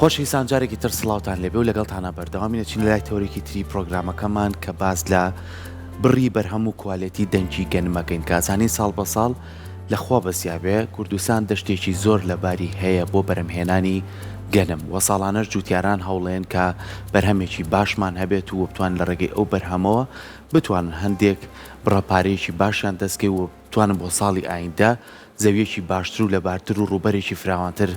خۆشەویستان جارێکی تر سڵاوتان لێبێ و لەگەڵتانە بەردەوامی دەچین لای تۆرێکی تری پرۆگرامەکەمان کە باز لە بڕی بەرهەم و کوالەتی دەنگی گەنمەکەین کازانی ساڵ بە ساڵ لەخوا بەسیابێ کوردستان دەشتێکی زۆر لەباری هەیە بۆ بەرهەمهێنانی گەنم وە ساڵانەش جوتیاران هەوڵێن کە بەرهەمێکی باشمان هەبێت و بتوان لە ڕێگەی ئەو بەرهەمەوە بتوان هەندێک بڕەپارەیەکی باشیان دەستکەی و بتوانن بۆ ساڵی ئایندە زەویەکی باشتر و لەبارتر و ڕووبەرێکی فراوانتر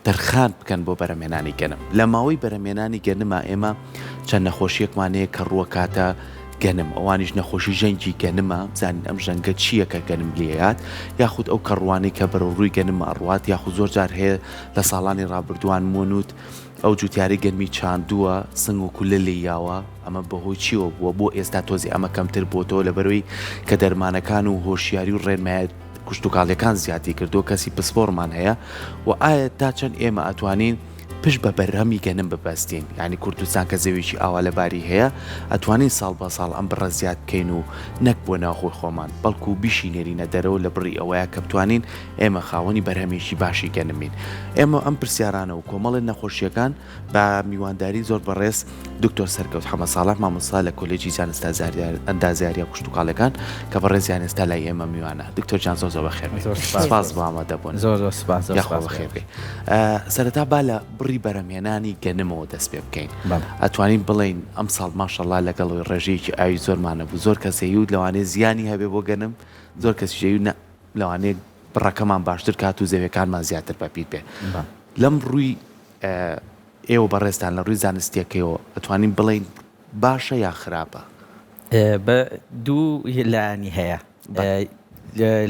تەرخان بکەن بۆ بەرهەمهێنانی گەنم لە ماوەی بەرهەمهێنانی گەنمە ئێمە چەند نەخۆشیەکمانەیە کە ڕووەکاتە گەنم ئەوانیش نەخۆشی ژەنگی گەنمە بزانین ئەم ژەنگە چییە کە گەنم لێیات یاخود ئەو کەڕوانی کە بەرەو ڕووی گەنم ئەڕوات یاخود زۆر جار هەیە لە ساڵانی ڕابردووان مونوت ئەو جوتیاری گەنمی چاندووە سنگ و کولە لێیاوە ئەمە بەهۆی چیەوە بووە بۆ ئێستا تۆزی ئەمە کەمتر بۆتەوە لەبەرەوەی کە دەرمانەکان و هۆشیاری و ڕێنمایەت کوشتتوکاڵەکان زیاتی کردو کەسی پسپۆرمان هەیە و ئایا تا چەند ئێمە ئەتوانین پشت بە بەرهەمی گەنم ببەستین یعنی کوردستان کە زەویێکی ئاوا لەباری هەیە ئەتوانین ساڵ بە ساڵ ئەم بڕە زیاد بکەین و نەک بۆ ناوخۆی خۆمان بەڵکو بیشی نێرینە دەرەوە لە بڕی ئەوەیە کە بتوانین ئێمە خاوەنی بەرهەمێکی باشی گەنمین ئێمە ئەم پرسیارانە و کۆمەڵی نەخۆشیەکان بە میوانداری زۆر بەڕێز دکتۆر سەرکەوت حەمە ساڵح مامۆستا لە کۆلێجی زانستە ئەندازیاریە کوشتتوکاڵەکان کە بەڕێزیان ئێستا لای ئێمە میوانە دکتۆر جان زۆر بەخێر سپاس بۆ ئامادەبوون زۆر سپاس بەخێر بێ سەرەتا با لە بڕی بەرهەمهێنانی گەنمەوە دەست پێ بکەین ئەتوانین بڵین ئەم ساڵ ماشەڵڵا لەگەڵ ڕێژەیەکی ئاوی زۆرمانە بوو زۆر کەسەی و لەوانەیە زیانی هەبێ بۆ گەنم زۆر کەسیژەوی لەوانەیە بڕەکەمان باشتر کات و زەویەکانمان زیاتر بەپیت بێ لەم ڕووی ئێوە بەڕێستان لە ڕووی زانستیەکەیەوە ئەتوانین بڵین باشە یا خراپە بە دوو لایانی هەیە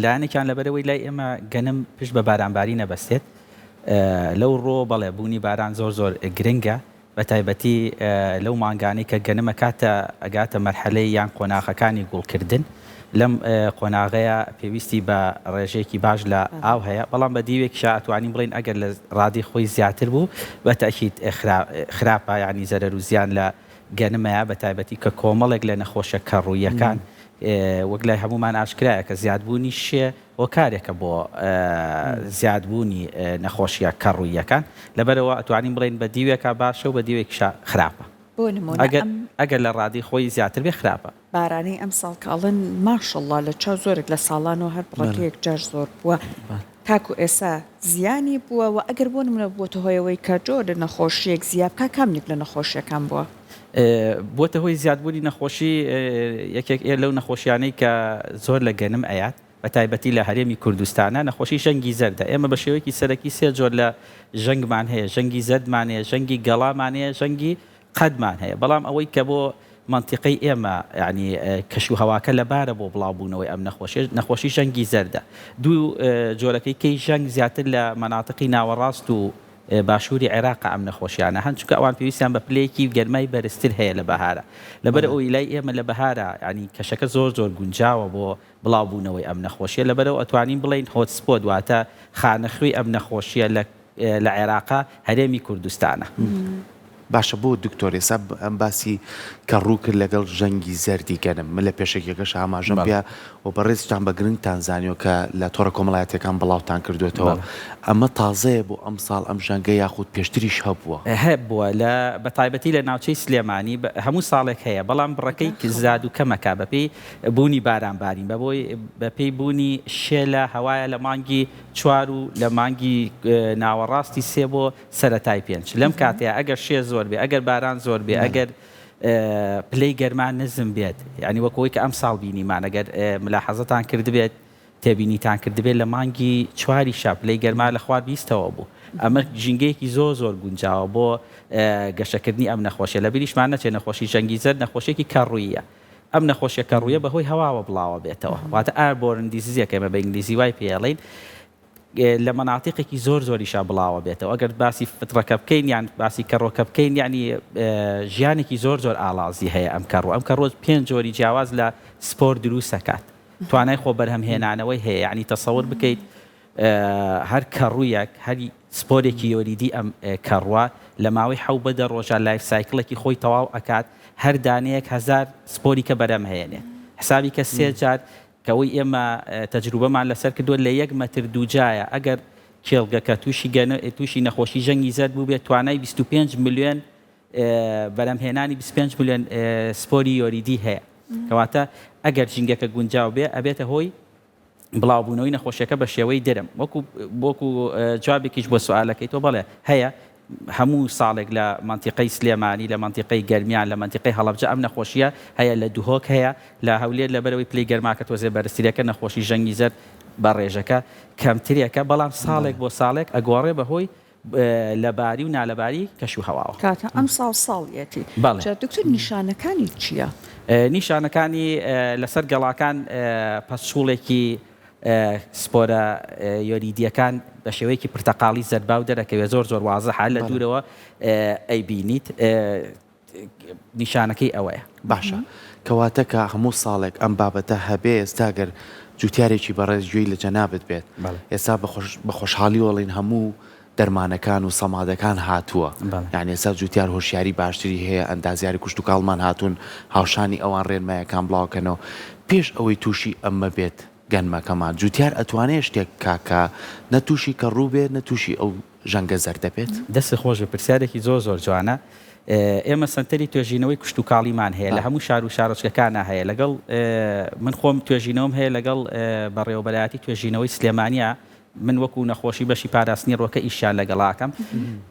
لایەنێکیان لەبەرەوەی لای ئێمە گەنم پشت بە بارانباری نەبەستێت لەو ڕۆ بەڵێ بوونی باران زۆر گرنگە بە تایبەتی لەو مانگانەی کە گەنمە ئەگاتە مەرحەلەی یان قۆناغەکانی گوڵکردن لەم قۆناغەیە پێویستی بە ڕێژەیەکی باش لە ئاو هەیە بەڵام بە دیوێکشا ئەتوانین بڵین ئەگەر لە ڕادی خۆی زیاتر بوو بە تەکید خراپە یعنی زەرەر و زیان لە گەنمەیە بە تایبەتی کە کۆمەڵێک لە نەخۆشە کەڕوویەکان وەک لای هەمومان ئاشکرایە کە زیادبوونی شێ هۆکارێکە بۆ زیادبوونی نەخۆشیە کەڕوویەکان لەبەرەوە ئەتوانین بڵین بە دیوێکە باشە و بە دیوێکشا خراپە ئەگەر لە ڕادی خۆی زیاتر بێ خراپە بارانی ئەم ساڵکاڵن ماشەڵڵا لە چاو زۆرێک لە ساڵانەوە هەر بڕەکەیەک جار زۆر بووە تاکو ئێستا زیانی بووە و ئەگەر بۆ نمونە بۆتە هۆیەوەی کە جۆر لە نەخۆشیەک زیابکە کامنێک لە نەخۆشیەکان بووە بۆتە هۆی زیادبوونی نەخۆشی یەکێک لەو نەخۆشیانەی کە زۆر لە گەنم ئەیات بە تایبەتی لە هەرێمی کوردستانە نەخۆشی ژەنگی زەردە ئێمە بە شێوەیەکی سەرەکی سێ جۆر لە ژەنگمان هەیە ژەنگی زەردمان هەیە ژەنگی گەڵامان هەیە ژەنگی قەدمان هەیە بەڵام ئەوەی کە بۆ منطقەی ئێمە یعنی کەش و هەواکە لەبارە بۆ بڵاوبوونەوەی ئەم نەخۆشی ژەنگی زەردە دوو جۆرەکەی کەی ژەنگ زیاتر لە مەناطقی ناوەڕاست و باشووری عێراق ئەم نەخۆشیانە هەنچکە ئەوان پێویستیان بە پلەیەکی گەرمای بەرزتر هەیە لە بەهارە لەبەر ئەوی لای ئێمە لە بەهارە ینی کەشەکە زۆر گونجاوە بۆ بڵاوبوونەوەی ئەم نەخۆشیە لەبەرەوە ئەتوانین بڵین هۆت سپۆت واتە خانەخوێی ئەم نەخۆشیە لە عێراقا هەرێمی کوردستانە باشە بۆ دکتۆرێسا ئەم باسی کە ڕوو کرد لەگەڵ ژەنگی زەردی گەنم من لە پێشێکەکەش ئاماژەم پێ و بەڕێزتان بە گرنگتان زانیۆ کە لە تۆڕە کۆمەڵایەتەکان بڵاوتان کردوێتەوە ئەمە تازەیە بۆ ئەم ساڵ ئەم ژەنگە یاخود پێشتریش هەبووە هەبووە لە بە تایبەتی لە ناوچەی سلێمانی هەموو ساڵێک هەیە بەڵام بڕەکەی زاد و کەمەکە بەپێی بوونی بارانبارین بەپێی بوونی شێ لە هەوایە لە مانگی 4 و لە مانگی ناوەڕاستی 3 بۆ سەرەتای 5 لەم کاتەیە ئەگەر شێ زۆر بێ ئەگەر باران زۆر بێ ئەگەر پلەی گەرمان نزم بێت یعنی وەکەوەی کە ئەم ساڵ بینیمان ئەگەر ملاحەزەتان کردبێت تێبینیتان کردبێت لە مانگی 4 شەب پلەی گەرمان لە خوار بیستەوە بوو ئەمە ژینگەیەکی زۆر گونجاوە بۆ گەشەکردنی ئەم نەخۆشیە لە بیریشمان نەچێت نەخۆشی ژەنگی زەرد نەخۆشیێکی کەڕوویە ئەم نەخۆشیە کەڕوویە بەهۆی هەواوە بڵاوە بێتەوە واتە ئایربۆرن دیزیزیەکە ئێمە بە ئینگلیزی وای پێڵین لە مەناطقێکی زۆریشا بڵاوە بێتەوە ئەگەر باسی فترەکە بکەین یان باسی کەڕۆکە بکەین یعنی ژیانێکی زۆر ئاڵازی هەیە ئەم کەڕۆ 5 جۆری جیاواز لە سپۆر دروست دەکات توانای خۆ بەرهەمهێنانەوەی هەیە یعنی تەسەور بکەیت هەر کەڕوویەک هەری سپۆرێکی یۆریدی ئەم کەڕوە لە ماوەی 7 بەدە ڕۆژە لایف سایکڵێکی خۆی تەواو ئەکات هەر دانەیەک 1000 سپۆری کە بەرەم هەیەنێ حسابی کە 3 جار کەوەی ئێمە تەجروبەمان لەسەر کردووە لە 1 مەتر دووجایە ئەگەر کێڵگەکە تووشی نەخۆشی ژەنگی زەرد بوو بێت توانای 25 ملیۆن بەرهەمهێنانی 25 ملیۆن سپۆری یۆریدی هەیە کەواتە ئەگەر ژینگەکە گونجاو بێ ئەبێتە هۆی بڵاوبوونەوەی نەخۆشیەکە بە شێوەی دەرم وەکو جوابێکیش بۆ سوالەکەی تۆ بەڵێ هەیە هەموو ساڵێک لە منتیقەی سلێمانی لە منتیقەی گەرمیان لە منتیقەی هەڵەبجە ئەم نەخۆشیە هەیە لە دوهۆک هەیە لە هەولێر لەبەرەوەی پلەی گەرماکە تۆزێ بەرزترەکە نەخۆشی ژەنگی زەرد بە ڕێژەکە کەمترێکە بەڵام ساڵێک بۆ ساڵێک ئەگۆڕێ بەهۆی لەباری و نالەباری کەش و هەواوە کاتە ئەم ساڵیەتی دکتۆر نیشانەکانی چییە؟ نیشانەکانی لەسەر گەڵاکان پەسچوڵێکی سپۆرە یۆریدیەکان بە شێوەیەکی پرتەقاڵی زەرباو دەرەکەوێت زۆر وازەحە لە دوورەوە ئەیبینیت نیشانەکەی ئەوەیە باشە کەواتە کە هەموو ساڵێک ئەم بابەتە هەبێ ئێستاگەر جوتیارێکی بەڕێز گوێی لە جەنابەت بێت ئێستا بە خۆشحاڵی وەڵین هەموو دەرمانەکان و سەمادەکان هاتووە یعنی ئێستا جوتیار هۆشیاری باشتری هەیە ئەندازیاری کوشت و کاڵمان هاتوون هاوشانی ئەوان ڕێنمایەکان بڵاوکەنەوە پێش ئەوەی تووشی ئەمە بێت گەنمەکەمان جوتیار ئەتوانێت شتێک کاکە نەتووشی کە ڕووبێت نەتووشی ئەو ژەنگە زەردەبێت دەستی خۆش بە پرسیارێکی زۆر جوانە ئێمە سنتەری توێژینەوەی کوشت و کاڵیمان هەیە لە هەموو شار و شارۆچکەکانە هەیە لەگەڵ من خۆم توێژینەوەم هەیە لەگەڵ بەڕێوەبەرایەتی توێژینەوەی سلێمانیە من وەکو نەخۆشی بەشی پاراستنی ڕۆکە ئیشیان لەگەڵاکەم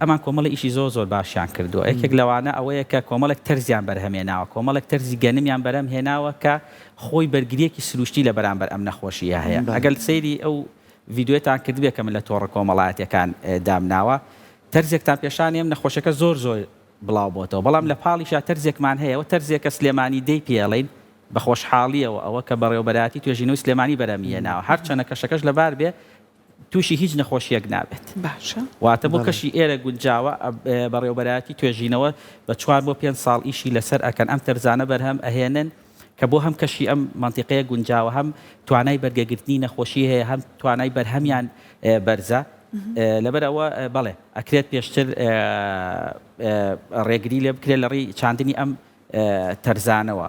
ئەمان کۆمەڵی ئیشی زۆر باشیان کردووە یەکێک لەوانە ئەوەیە کە کۆمەڵێک تەرزیان بەرهەمێناوە کۆمەڵێک تەرزی گەنمیان بەرەم هێناوە کە خۆی بەرگریەکی سروشتی لە بەرامبەر ئەم نەخۆشیە هەیە ئەگەر سەیری ئەو ڤیددیوێتان کردوێ کە من لە تۆڕە کۆمەڵایەتەکان دامناوە تەرزێکتان پێشانی ئەم نەخۆشەکە زۆر بڵاو بۆتەوە بەڵام لە پاڵیشا تەرزێکمان هەیە و تەرزێکە سلێمانی دەی پێڵین بە خۆشحاڵیەوە ئەوە کە بەڕێوەبەراتی توێژینەوەی سلێمانی بەرەمیێناوە هەرچەنە کەشەکەش لەبار بێ تووشی هیچ نەخۆشیەک نابێت باشە واتە بۆ کەشی ئێرە گونجاوە بەڕێوەبەراتی توێژینەوە بە 4 بۆ 5 ساڵ ئیشی لەسەر ئەکەن ئەم تەرزانە بەرهەم ئەهێنن کە بۆ هەم کەشی ئەم منتیقەیە گونجاوە هەم توانای بەرگەگرتنی نەخۆشی هەیە هەم توانای بەرهەمیان بەرزە لەبەر ئەوە بەڵێ ئەکرێت پێشتر ڕێگری لێ بکرێت لە ڕێی چاندنی ئەم تەرزانەوە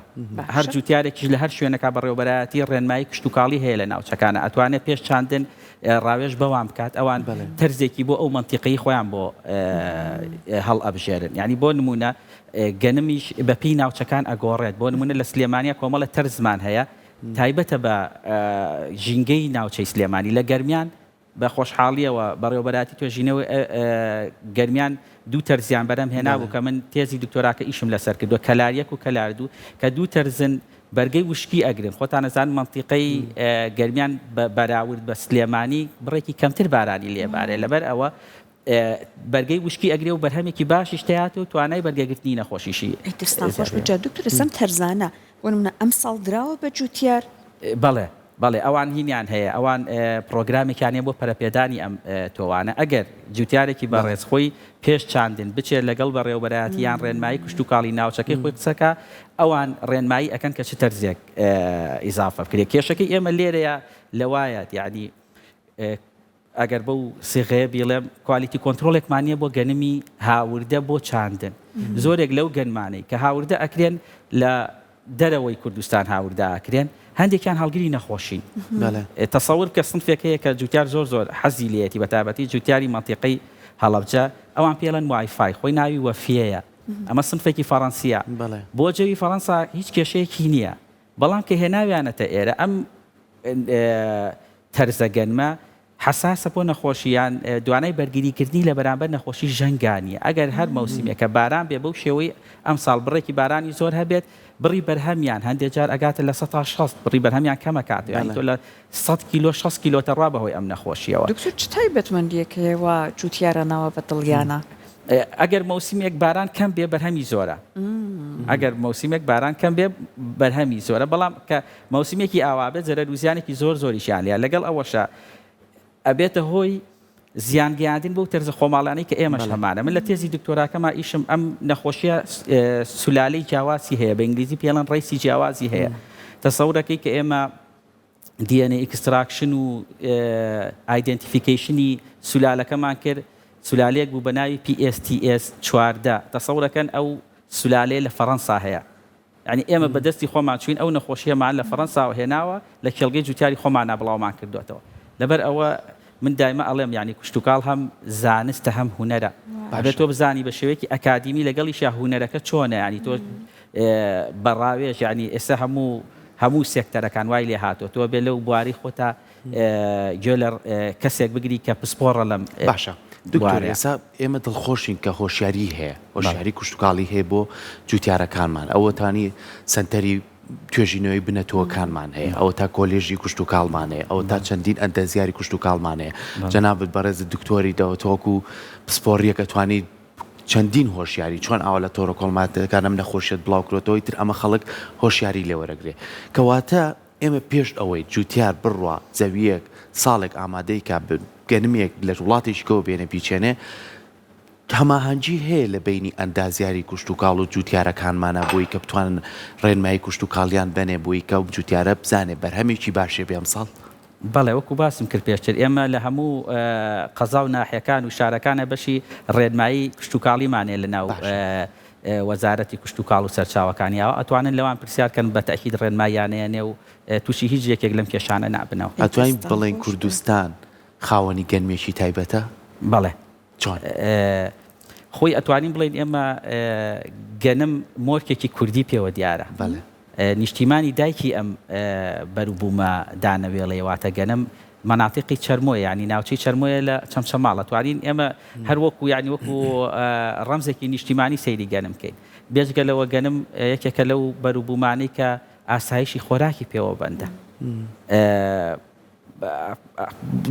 هەر جوتیارێکیش لە هەر شوێنەکە بەڕێوەبەرایەتی ڕێنمایی کشت و کاڵی هەیە لە ناوچەکانە ئەتوانێت پێش چاندن ڕاوێژ بەوام بکات ئەوان تەرزێکی بۆ ئەو منتیقەی خۆیان بۆ هەڵ ئەبژێرن یعنی بۆ نمونە گەنمیش بە پێی ناوچەکان ئەگۆڕێت بۆ نمونە لە سلێمانیا کۆمەڵە تەرزمان هەیە تایبەتە بە ژینگەی ناوچەی سلێمانی لە گەرمیان بە خۆشحاڵیەوە بەڕێوەبەراتی توێژینەوە گەرمیان دوو تەرزیان بەرەم هێنابوو کە من تێزی دکتۆراکە ئیشم لەسەر کردووە کەلاریەک و کەلاردوو کە دوو تەرزن بەرگەی وشکی ئەگرن خۆتان نەزان منتیقەی گەرمیان بەراورد بە سلێمانی بڕێکی کەمتر بارانی لێبارێ لەبەر ئەوە بەرگەی وشکی ئەگرێ و بەرهەمێکی باشیش تەیات و توانای بەرگەگرتنی نەخۆشیشی دەستان خۆش بجا دکتۆر سەم تەرزانە بۆ نمونە ئەم ساڵ دراوە بە جوتیار بەڵێ ئەوان هینیان هەیە ئەوان پرۆگرامێکیانێ بۆ پەرەپێدانی ئەم تۆوانە ئەگەر جوتیارێکی بەڕێزخۆی پێش چاندن بچێت لەگەڵ بەڕێوەبەرایەتی یان ڕێنمایی کوشت و کاڵی ناوچەکەی خۆی قسەکە ئەوان ڕێنمایی ئەکەن کە چ تەرزێک ئیزافە بکرێت کێشەکەی ئێمە لێرەیە لەوایەت یعنی ئەگەر بەو سیغەیە بیڵێم کوالیتی کۆنتترۆلێکمانە بۆ گەنمی هاوردە بۆ چاندن زۆرێک لەو گەنمانەی کە هاوردە ئەکرێن لە دەرەوەی کوردستان هاوردە ئەکرێن هەندێکیان هەڵگری نەخۆشین تەسەور کە سنفێکەیە کە جوتیار زۆر حەزی لێتی بەتابەتی جوتیاری منتیقەی هەڵەبجە ئەوان پێڵەن وایفای خۆی ناوی وەفیەیە ئەمە سنفێکی فەڕەنسیە بۆ جەوی فەڕەنسا هیچ کێشەیەکی نییە بەڵام کە هێناویانەتە ئێرە ئەم تەرزە گەنمە حساسە بۆ نەخۆشییان دوانای بەرگریکردنی لە بەرامبەر نەخۆشی ژەنگانیە ئەگەر هەر مەوسیمێکە باران بێ بەو شێوەی ئەم ساڵ بڕێکی بارانی زۆر هەبێت بڕی بەرهەمیان هەندێک جار ئەگاتە لە 160 بڕی بەرهەمیان کەمە کات یعنی تۆ لە 100 کیلۆ 6 کیلۆتە ڕوا بەهۆی ئەم نەخۆشیەوە دکتۆر چ تایبەتمەندیەکەوە جوتیارە ناوە بەدڵیانە ئەگەر مەوسیمێک باران کەم بێ بەرهەمی زۆرە ئەگەر مەوسیمێک باران کەم بێ بەرهەمی زۆرە بەڵام کە مەوسیمێکی ئاوابێت زەرەروزیانێکی زۆریشیان لێ لەگەڵ ئەوەشە ئەبێتە هۆی زیانگەیاندن بۆ تەرزە خۆماڵانەی کە ئێمەش هەمانە من لە تێزی دکتۆراکەما ئیشم ئەم نەخۆشیە سولالەی جیاوازی هەیە بە ئینگلیزی پێڵەن ڕیسی جیاوازی هەیە تەسەورەکەی کە ئێمە DNA ئێکستراکشن و ئایدنتیفیکیشنی سولالەکەمان کرد سولالەیەک بوو بە ناوی PSTS 14 تەسەورەکەن ئەو سولالەیە لە فەڕەنسا هەیە یعنی ئێمە بەدەستی خۆمان چوین ئەو نەخۆشیەمان لە فەڕەنساوە هێناوە لە کێڵگەی جوتیاری خۆمان بڵاومان کردوێتەوە لەبەر ئەوە من دائما ئەڵێم ینی کوشتتوکاڵ هەم زانستە هەم هوەرە ئەبێت تۆ بزانی بە شێوەیەکی ئەکادیمی لەگەڵیش هوەرەکە چۆنە ینی تۆ بەڕاوێژ ینی ئێستا هەموو سێکتەرەکان وای لێ هاتۆ تۆ بێ لەو بواری خۆتا گوێ کەسێک بگری کە پسپۆڕە لەم باشە دکتۆر ئێستا ئێمە دڵخۆشین کە هۆشیاری هەیە هۆشیاری کوشتتوکاڵی هەیە بۆ جوتیارەکانمان ئەوەتانی سنتەری توێژینەوەی بنەتەوەکانمان هەیە ئەوە تا کۆلێژی کوشتتوکاڵمان هەیە ئەوە تا چەندین ئەندەزیاری کوشتتوکاڵمان هەیە جەنابەت بەڕێز دکتۆری دەوەتۆکو پسپۆڕیەکە توانیت چەندین هۆشیاری چۆن ئاوا لە تۆڕە کۆڵماتەکان ئەم نەخۆشیێت بڵاوکرێتەوەی تر ئەمە خەڵک هۆشیاری لێوەرەگرێ کەواتە ئێمە پێش ئەوەی جوتیار بڕوا زەویەک ساڵێک ئامادەی کا گەنمێک لە وڵاتێکەوە بێنە پیچێنێ هەماهەنگی هەیە لە بینی ئەندازیاری کوشتتوکاڵ و جوتیارەکانمانە بۆی کە بتوانن ڕێنمایی کوشتتوکاڵیان بنێ بۆی کە جوتیارە بزانێ بەرهەمێکی باشێ بێ ئەمساڵ بەڵێ وەکو باسم کرد پێشتر ئێمە لە هەموو قەزا و ناحیەکان و شارەکانە بەشی ڕێنمایی کوشتتوکاڵیمانێ لە ناو وەزارەتی کوشتتوکاڵ و سەرچاوەکانیەوە ئەتوانن لەوان پرسیارکەن بە تەکید ڕێنماییانەیەنێ و تووشی هیچ یەکێک لەم کێشانە نابنەوە ئەتوانین بڵێن کوردستان خاوەنی گەنمێکی تایبەتە بەڵێ چۆن خۆی ئەتوانین بڵێن ئێمە گەنم مۆرکێکی کوردی پێوە دیارە نیشتیمانی دایکی ئەم بەروبوومە دانەوێڵەواتە گەنم مناطقی چەرمۆیە ینی ناوچەی چەرمۆیە لە چەمچەماڵە توانین ئێمە هەر وەکو ینی وەکو ڕەمزێکی نیشتیمانی سەیری گەنم بکەین بێجگەلەوە گەنم یەکێکە لەو بەروبوومانەی کە ئاسایشی خۆراکی پێوە بەندە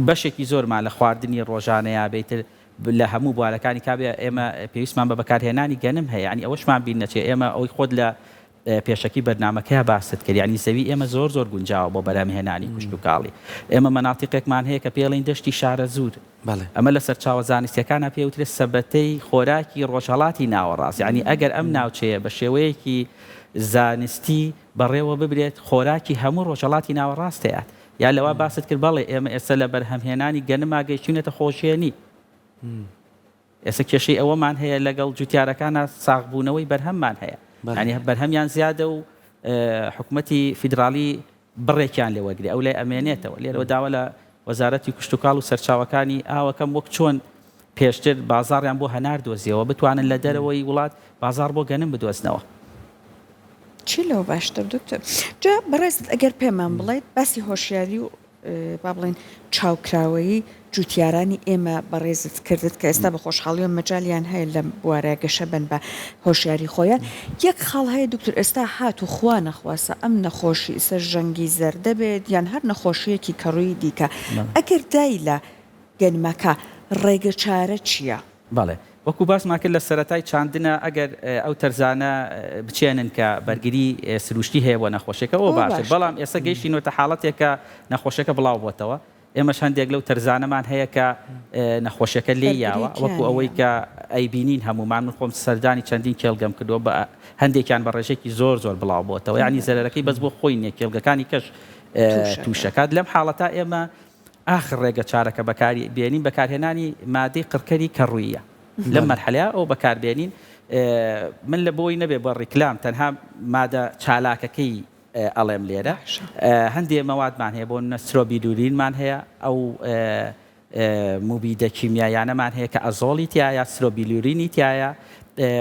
بەشێکی زۆرمان لە خواردنی ڕۆژانەیە بێتر لە هەموو بوارەکانی کابێ ئێمە پێویستمان بە بەکارهێنانی گەنم هەیە ینی ئەوەشمان بین نەچێ ئێمە ئەوی خۆت لە پێشەکی بەرنامەکەی باست کرد ینی زەوی ئێمە زۆر گونجاوە بۆ بەرهەمهێنانی کوشتتوکاڵی ئێمە مەناطقێکمان هەیە کە پێڵین دەشتی شارە زوور ئەمە لە سەرچاوە زانستیەکانە پێوترێت سەبەتەی خۆراکی ڕۆژهەڵاتی ناوەڕاست ینی ئەگەر ئەم ناوچەیە بە شێوەیەکی زانستی بەڕێوە ببرێت خۆراکی هەموو ڕۆژهەڵاتی ناوەڕاستەیە یا لەوە باست کرد بەڵێ ئێمە ئێستا لە بەرهەمهێنانی گەنماگەیشتونێتە خۆشیێنی ئێستا کێشەی ئەوەمان هەیە لەگەڵ جوتیارەکانە ساغبوونەوەی بەرهەممان هەیە ینی بەرهەمیان زیادە و حکوومەتی فیدراالی بڕێکیان لێوەگری ئەو لای ئەمێنێتەوە لێرەوە داوە لە وەزارەتی کوشتتوکاڵ و سەرچاوەکانی ئاوەکەم وەک چۆن پێشتر بازاڕیان بۆ هەنار دۆزیەوە بتوانن لە دەرەوەی وڵات بازار بۆ گەنم بدۆزنەوە چی لەوە باشتر دکتۆر جا بەڕێست ئەگەر پێمان بڵێیت باسی هۆشیاری و با بڵێن چاوکراوەیی جوتیارانی ئێمە بەڕێزت کردت کە ئێستا بە خۆشحاڵی و مەجالیان هەیە لە بوارە گەشە بن بە هۆشیاری خۆیان یەک خاڵ هەیە دکتۆر ئێستا هات و خوا نەخواسە ئەم نەخۆشی ئیسە ژەنگی زەردە بێت یان هەر نەخۆشیەکی کەڕووی دیکە ئەگەر دای لە گەنمەکە ڕێگە چارە چییە؟ بەڵێ وەکو باسمان کرد لە سەرەتای چاندنە ئەگەر ئەو تەرزانە بچێنن کە بەرگری سروشتی هەیە بۆ نەخۆشیەکە ئەوە باشە بەڵام ئێستا گەیشتینەوەتە حاڵەتێکە نەخۆشیەکە بڵاو بۆتەوە ئێمەش هەندێک لەو تەرزانەمان هەیە کە نەخۆشیەکە لێ یاوە وەکو ئەوەی کە ئەیبینین هەمومان من خۆم سەردانی چەندین کێڵگەم کردووە بە هەندێکیان بە ڕێژێکی زۆر بڵاو بۆتەوە ینی زەرەرەکەی بەس بۆ خۆی نیە کێڵگەکانی کەش تووشەکات لەم حاڵەتە ئێمە ئاخر ڕێگە چارەکە بەکاری بێنین بەکارهێنانی مادەی قڕکەری کەڕوویە لەم مەرحەلەیە ئەو بەکاربێنین من لە بۆی نەبێ بە ڕیکلام تەنها مادە چالاکەکەی ئەڵێم لێرە هەندێک مەوادمان هەیە بۆ نەسترۆبیلورینمان هەیە ئەو موبیدە کیمیایانەمان هەیە کە ئەزۆڵی تایە سرۆبیلورینی تایە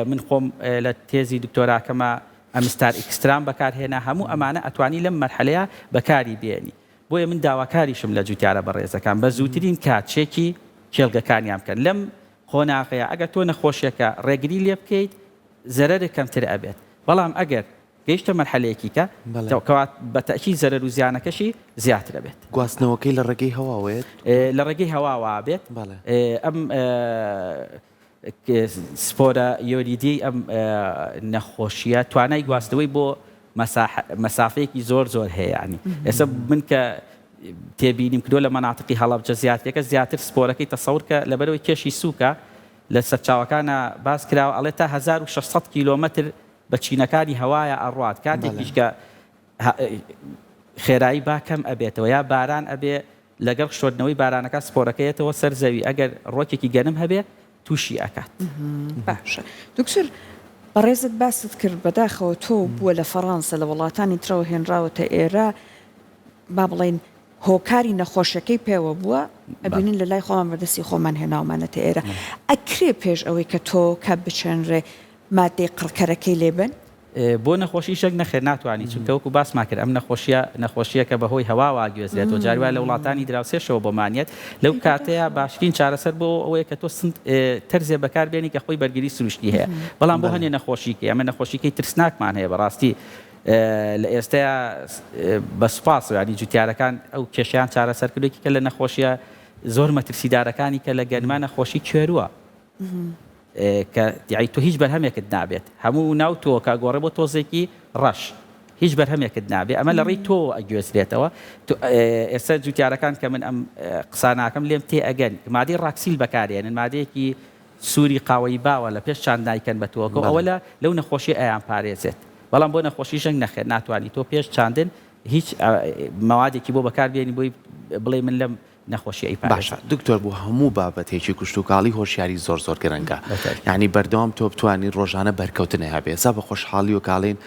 من خۆم لە تێزی دکتۆراکەمە ئەمستار ئیکسترام بەکارهێنا هەموو ئەمانە ئەتوانی لەم مەرحەلەیە بەکاری بێنی بۆیە من داواکاریشم لە جوتیارە بەڕێزەکان بە زووترین کاتچێکی کێڵگەکانیان بکەن لەم خۆناغەیە ئەگەر تۆ نەخۆشیەکە ڕێگری لێ بکەیت زەرەرێک کەمتر ئەبێت بەڵام ئەگەر گەیشتە مەرحەلەیەکی کە کەوات بە تەکی زەرەر و زیانەکەشی زیاتر بێت گواستنەوەکەی لە ڕێگەی هەواوێت لە ڕێگەی هەواوە بێت ئەم سپۆرە یۆریدی ئەم نەخۆشیە توانای گواستنەوەی بۆ مەسافەیەکی زۆر هەیە ینی ئێستا من کە تێبینیم کردو لە مەناطقی هەڵەبجە زیاتر سپۆرەکەی تەسەور کە لەبەرەوەی کێشی سووکە لە سەرچاوەکانە باس کراوە ئەڵێ تا 1600 کیلۆمەتر بە چینەکانی هەوایە ئەڕوات کاتێکیش کە خێرایی باکەم ئەبێتەوە یا باران ئەبێ لەگەڵ شۆردنەوەی بارانەکە سپۆرەکەیەتەوە سەر زەوی ئەگەر ڕۆکێکی گەنم هەبێ تووشی ئەکات باشە دکتۆر بەڕێزت باست کرد بەداخەوە تۆ بووە لە فەڕەنسا لە وڵاتانی ترەوە هێنراوەتە ئێرە با بڵێن هۆکاری نەخۆشیەکەی پێوە بووە ئەبینین لە لای خۆمان بەدەستی خۆمان هێناومانەتە ئێرە ئەکرێ پێش ئەوەی کە تۆ کە بچێنرێ مادەی قڕکەرەکەی لێبن بۆ نەخۆشی شەک نەخێر ناتوانانی چونکەوەکو باسمان کرد ئەم نەخۆشیە کە بەهۆی هەوا واگوێزرێت و جاروای لە وڵاتانی دراوسێشەوە بۆمانێت لەو کاتەیە باشترین چارەسەر بۆ ئەوەیە کە تۆ تەرزێ بەکاربێنی کە خۆی بەرگری سروشتی هەیە بەڵام بۆ هەنێ نەخۆشیکە ئەمە نەخۆشیکەی ترسناکمان هەیە بەڕاستی لە ئێستایا بە سوپاس ینی جوتیارەکان ئەو کێشیان چارەسەرکردێکی کە لە نەخۆشیە زۆر مەترسیدارەکانی کە لە گەنما نەخۆشی کوێرووە کە یعنی تۆ هیچ بەرهەمێکت نابێت هەموو ناو تۆ کە گۆڕێ بۆ تۆزێکی ڕەش هیچ بەرهەمێکت نابێت ئەمە لە ڕێی تۆ ئەگوێزرێتەوە ئێستا جوتیارەکان کە من ئەم قساناکەم لێم تێ ئەگەن مادەی ڕاکسیل بەکارێنن مادەیەکی سووری قاوەی باوە لە پێش چاندایکەن بە تۆکە ئەوە لەو نەخۆشی ئەیان پارێزێت بەڵام بۆ نەخۆشی ژەنگ نەخێر ناتوانانی تۆ پێش چاندن هیچ مەوادێکی بۆ بەکاربێنی بۆی بڵێ من لەم نەخۆشی ئەی باشە دکتۆر بۆ هەموو بابەتێکی کوشتتوکاڵی هۆشیاری زۆر گرنگە یعنی بەردەوام تۆ بتوانین ڕۆژانە بەرکەوتن هەبێ سا بە خۆشحاڵی و کاڵین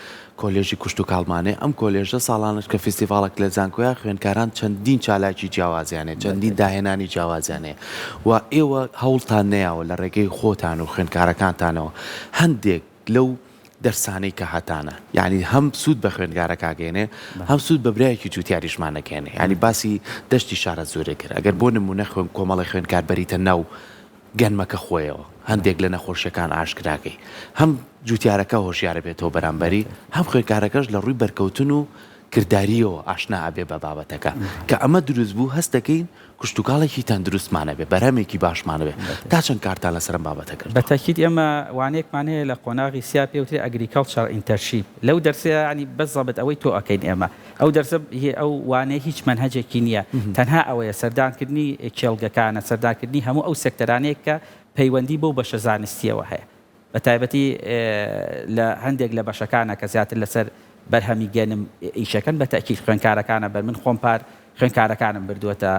کۆلێژی کوشتتوکاڵمانێ ئەم کۆلێژە ساڵانش کە فستیڤالێک لە زانکۆیە خوێندکاران چەندین چالاکی جیاوازیانێ چەندین داهێنانی جیاوازیانێ و ئێوە هەوڵتان نەیەوە لە ڕێگەی خۆتان و خوێندکارەکانتانەوە هەندێک لەو دەرسانەی کە هاتانە یعنی هەم سوود بە خوێندگارەکەگەێنێ هەم سوود بە برایەکی جوتیاریشمانەکەێنێ ینی باسی دەشتی شارە زۆرە کرد ئەگەر بۆ نمونە خوێن کۆمەڵی خوێندکار بەریتە ناو گەنمەکە خۆیەوە هەندێک لە نەخۆشیەکان ئاشکراکەی هەم جوتیارەکە هۆشیارە بێتەوە بەرامبەری هەم خوێندکارەکەش لە ڕووی بەرکەوتن و کردداریەوە ئاشنا ئەبێ بە بابەتەکە کە ئەمە دروست بوو هەست دەکەین کوشتتوکاڵێکی تەندروستمانە بێ بەرهەمێکی باشمانە بێ تا چەند کارتان لەسەرم بابەتە کرد بەتەکیید ئێمە وانەیەکمان هەیە لە قۆناغی سیا پێوتری ئەگریکەڵچەر ئینتەرشیپ لەو دەرسەیە ینی بەزەبێت ئەوەی تۆ ئەەکەین ئێمە ئەو دەرسە ئەو وانەیە هیچ منهەجێکی نییە تەنها ئەوەیە سەردانکردنی کێڵگەکانە سەردانکردنی هەموو ئەو سێکتەرانەیە کە پەیوەندی بەو بەشە زانستیەوە هەیە بە تایبەتی لە هەندێک لە بەشەکانە کە زیاتر لەسەر بەرهەمی گەنم ئیشەکەن بە تەکیید خوێندکارەکانە بەر من خۆمپار خوێندکارەکانم بردووەتە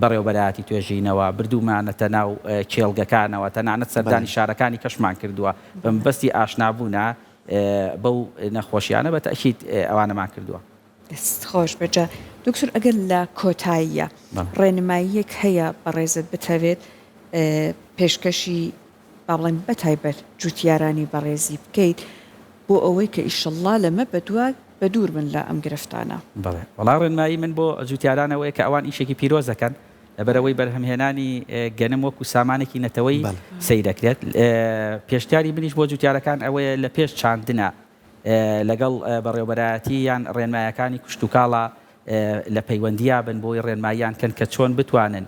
بەڕێوەبەرایەتی توێژینەوە بردوومانەتە ناو کێڵگەکانەوە تەنانەت سەردانی شارەکانی کەشمان کردووە بەمبەستی ئاشنابوونا بەو نەخۆشیانە بە تەکیید ئەوانەمان کردووە خۆش بەجا دکتۆر ئەگەر لە کۆتاییە ڕێنماییەک هەیە بەڕێزت بتەوێت پێشکەشی با بڵێن بەتایبەت جوتیارانی بەڕێزی بکەیت بۆ ئەوەی کە ئیشەڵڵا لەمە بە دوور بن لە ئەم گرفتانە بەڵێ وەڵا ڕێنمایی من بۆ جوتیارانەوەی کە ئەوان ئیشێکی پیرۆزەکەن لەبەرەوەی بەرهەمهێنانی گەنم وەکو سامانێکی نەتەوەی سەیرەکرێت پێشتیاری منیش بۆ جوتیارەکان ئەوەیە لە پێش چاندنە لەگەڵ بەڕێوەبەرایەتی یان ڕێنمایەکانی کوشتتوکاڵە لە پەیوەندیە بن بۆی ڕێنماییان کەن کە چۆن بتوانن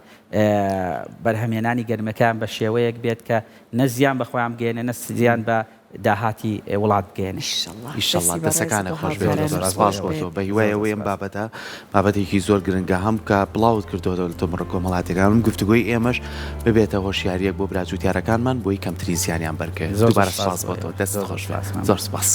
بەرهەمهێنانی گەرمەکان بە شێوەیەک بێت کە نەزیان بەخۆیان بگەێنە نەزیان بە داهاتی وڵات بگەێن ئیشەڵڵا دەسەکانە خۆش بێت بۆ بە هیوایەوەی ئەم بابەتە بابەتێکی زۆر گرنگە هەم کە بڵاوت کردەوە لە تۆمڕە کۆمەڵاتەکان من گفتوگوی ئێمەش ببێتە هۆشیاریەک بۆ براجوتیارەکانمان بۆی کەمتری زیانیان بەرکە دووبارە سپاس بۆ تۆ دەست خۆش زۆر سپاس